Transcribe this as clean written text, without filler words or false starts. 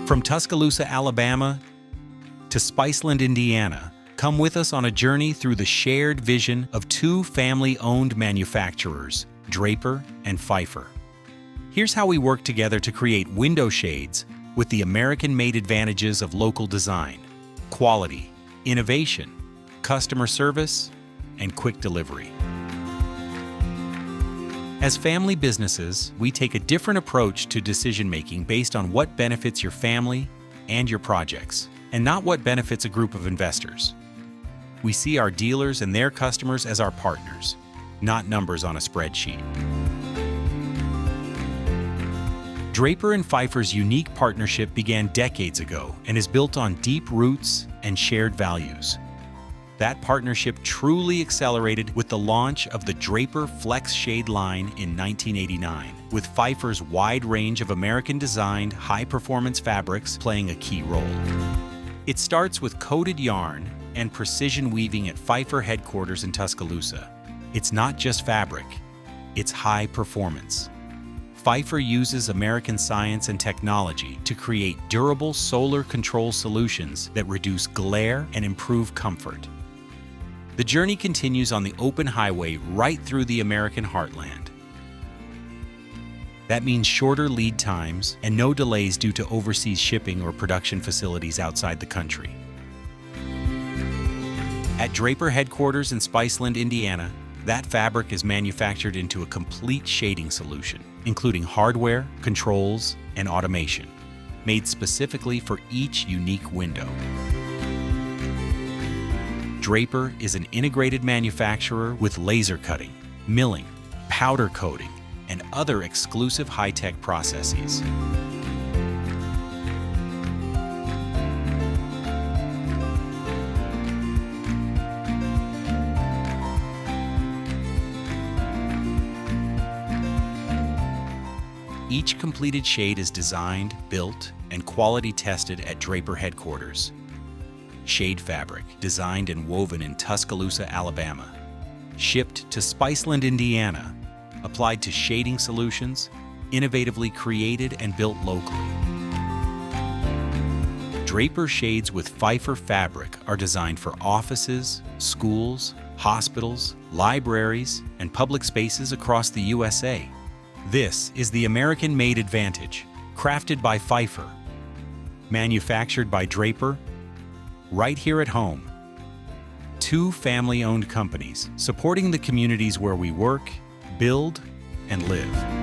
From Tuscaloosa, Alabama to Spiceland, Indiana, come with us on a journey through the shared vision of two family-owned manufacturers, Draper and Phifer. Here's how we work together to create window shades with the American-made advantages of local design, quality, innovation, customer service, and quick delivery. As family businesses, we take a different approach to decision-making based on what benefits your family and your projects, and not what benefits a group of investors. We see our dealers and their customers as our partners, not numbers on a spreadsheet. Draper and Phifer's unique partnership began decades ago and is built on deep roots and shared values. That partnership truly accelerated with the launch of the Draper Flex Shade line in 1989, with Phifer's wide range of American-designed, high-performance fabrics playing a key role. It starts with coated yarn and precision weaving at Phifer headquarters in Tuscaloosa. It's not just fabric, it's high performance. Phifer uses American science and technology to create durable solar control solutions that reduce glare and improve comfort. The journey continues on the open highway right through the American heartland. That means shorter lead times and no delays due to overseas shipping or production facilities outside the country. At Draper headquarters in Spiceland, Indiana, that fabric is manufactured into a complete shading solution, including hardware, controls, and automation, made specifically for each unique window. Draper is an integrated manufacturer with laser cutting, milling, powder coating, and other exclusive high-tech processes. Each completed shade is designed, built, and quality tested at Draper headquarters. Shade fabric, designed and woven in Tuscaloosa, Alabama. Shipped to Spiceland, Indiana. Applied to shading solutions, innovatively created and built locally. Draper shades with Phifer fabric are designed for offices, schools, hospitals, libraries, and public spaces across the USA. This is the American-made advantage, crafted by Phifer, manufactured by Draper, right here at home. Two family-owned companies supporting the communities where we work, build, and live.